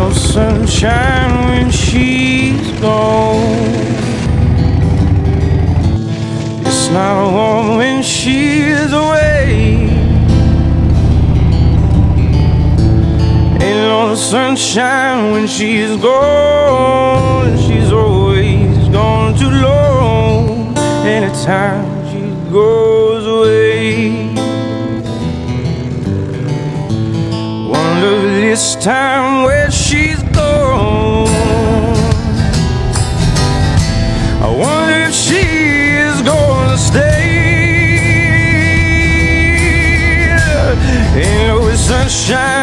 no sunshine when she's gone. It's not warm when she's away. Ain't no sunshine when she's gone. She's always gone too long. Anytime she goes away. Wonder this time where she's gone. I wonder if she's gonna stay. Ain't no sunshine